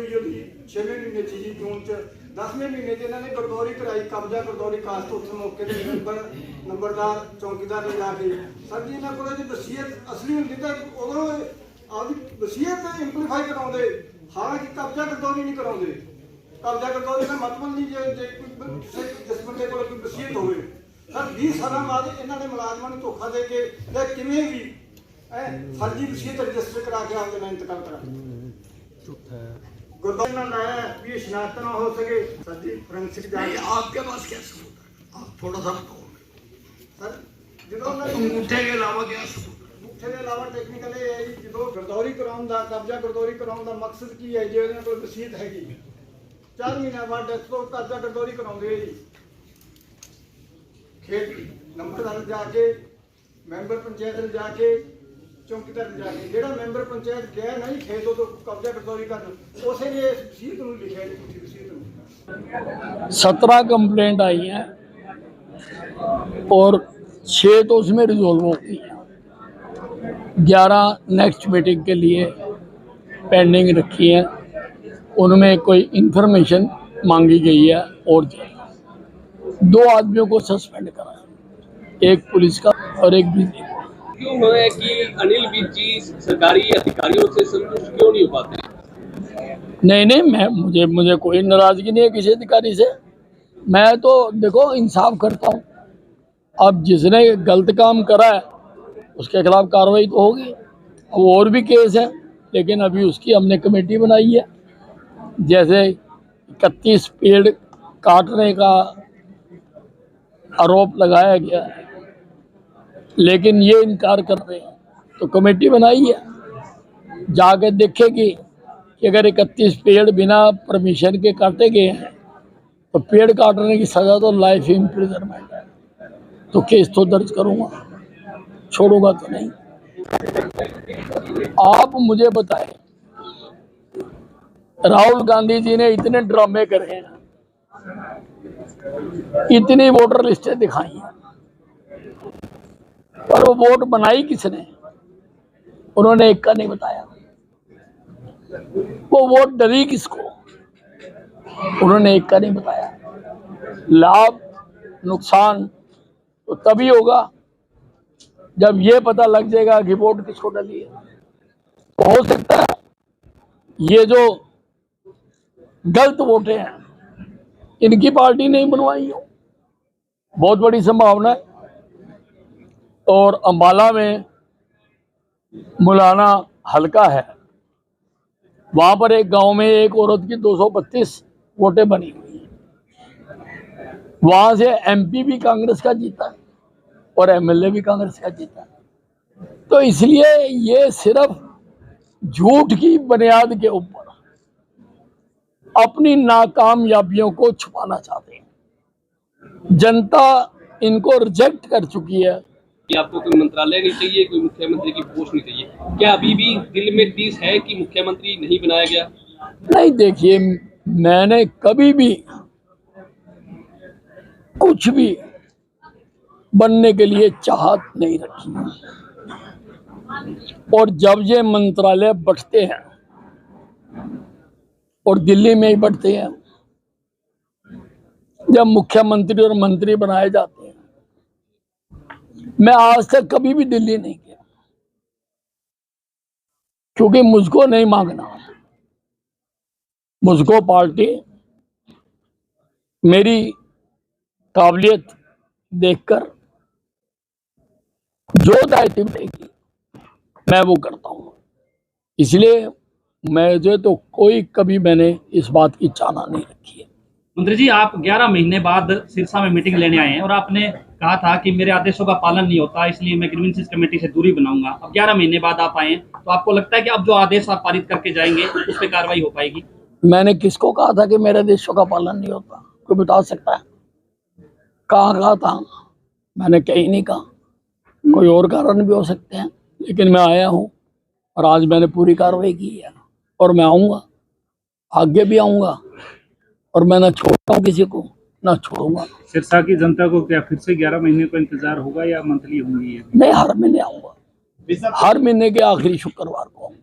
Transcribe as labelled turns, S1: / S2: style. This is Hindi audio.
S1: हुई जो 6वें महीने थी जी जून च 10वें महीने च इन्होंने गरदौरी कराई कब्जा गरदौरी कास्ट उत्थे मौके के नंबरदार चौकीदार ले जाके सर जी इन्होंने को वसीयत असली होंगी तो उदों आपकी वसीयत इंप्लीफाई कराते हालांकि कब्जा गरदौरी नहीं कराते कब्जा गरदौरी का मतलब नहीं जो जिस बंदे को कोई वसीयत हो सर 20 साल बाद इन्होंने मुलाजमान को धोखा दे के किमें भी फर्जी वसीयत रजिस्टर करा के आपके इंतकाल करा गुरदौरी ना लाया भी शनाख्त ना हो सके सर जी फोरेंसिक जांच
S2: आपके पास क्या सबूत है? आप थोड़ा सा बताओ
S1: सर जो
S2: अंगूठे के अलावा क्या सबूत है?
S1: अंगूठे के अलावा टेक्निकल ये है कि जो गरदौरी कराने का कब्जा गरदौरी कराने का मकसद की है जो कोई वसीयत हैगी 4 महीने बाद डेथ तो कब्जा गरदौरी कराते जी खेत नंबरदार जाके मैंबर पंचायत जाके चौकीदार जाके जो मैंबर पंचायत गया नहीं खेत तो कब्जा गरदौरी कर उसे ने इस वसीयत में लिखा है झूठी वसीयत
S3: 17 कंप्लेंट आई हैं और 6 तो उसमें रिजोल्व हो गई हैं 11 नेक्स्ट मीटिंग के लिए पेंडिंग रखी हैं उनमें कोई इंफॉर्मेशन मांगी गई है और 2 आदमियों को सस्पेंड करा है एक पुलिस का और एक बीजेपी
S4: क्यों है कि अनिल विज जी सरकारी अधिकारियों से संतुष्ट क्यों नहीं हो पाते?
S3: नहीं मुझे कोई नाराजगी नहीं है किसी अधिकारी से। मैं तो देखो इंसाफ करता हूँ। अब जिसने गलत काम करा है उसके खिलाफ कार्रवाई तो होगी। अब और भी केस है लेकिन अभी उसकी हमने कमेटी बनाई है। जैसे 31 पेड़ काटने का आरोप लगाया गया है लेकिन ये इनकार कर रहे हैं तो कमेटी बनाई है जाके देखेगी कि अगर 31 पेड़ बिना परमिशन के काटे गए हैं तो पेड़ काटने की सज़ा तो लाइफ इम्प्रिजनमेंट है तो केस तो दर्ज करूँगा छोड़ूंगा तो नहीं। आप मुझे बताएं राहुल गांधी जी ने इतने ड्रामे करे हैं इतनी वोटर लिस्टें दिखाई हैं पर वो वोट बनाई किसने उन्होंने एक का नहीं बताया। वो वोट डरी किसको उन्होंने एक का नहीं बताया। लाभ नुकसान तो तभी होगा जब ये पता लग जाएगा कि वोट किसको डली है। तो हो सकता है ये जो गलत वोटें हैं इनकी पार्टी नहीं बनवाई हो बहुत बड़ी संभावना है। और अंबाला में मुलाना हल्का है वहां पर एक गांव में एक औरत की 232 वोटें बनी हुई हैं। वहां से एमपी भी कांग्रेस का जीता है और एमएलए भी कांग्रेस का जीता है। तो इसलिए ये सिर्फ झूठ की बुनियाद के ऊपर अपनी नाकामयाबियों को छुपाना चाहते हैं। जनता इनको रिजेक्ट कर चुकी है
S4: कि आपको कोई मंत्रालय नहीं चाहिए कोई मुख्यमंत्री की पोस्ट नहीं चाहिए। क्या अभी भी दिल में टीस है कि मुख्यमंत्री नहीं बनाया गया?
S3: नहीं देखिए मैंने कभी भी कुछ भी बनने के लिए चाहत नहीं रखी और जब ये मंत्रालय बढ़ते हैं और दिल्ली में ही बढ़ते हैं जब मुख्यमंत्री और मंत्री बनाए जाते हैं मैं आज तक कभी भी दिल्ली नहीं गया क्योंकि मुझको नहीं मांगना। मुझको पार्टी मेरी काबिलियत देखकर जो दायित्व देगी मैं वो करता हूं। इसलिए मैं जो तो कोई कभी मैंने इस बात की चाहना नहीं रखी है।
S5: मंत्री जी आप 11 महीने बाद सिरसा में मीटिंग लेने आए हैं और आपने कहा था कि मेरे आदेशों का पालन नहीं होता इसलिए मैं ग्रीवेंसेस कमेटी से दूरी बनाऊंगा। अब 11 महीने बाद आप आए हैं तो आपको लगता है कि अब जो आदेश आप पारित करके जाएंगे उस पर कार्रवाई हो पाएगी?
S3: मैंने किसको कहा था कि मेरे आदेशों का पालन नहीं होता? कोई बता सकता है? कहाँ कहा था? मैंने कहीं नहीं कहा। कोई और कारण भी हो सकते हैं लेकिन मैं आया हूँ और आज मैंने पूरी कार्रवाई की है और मैं आऊँगा आगे भी आऊँगा और मैं ना छोड़ता हूँ किसी को ना छोड़ूंगा।
S5: सिरसा की जनता को क्या फिर से 11 महीने का इंतजार होगा या मंथली होंगी?
S3: मैं हर महीने आऊँगा हर महीने के आखिरी शुक्रवार को।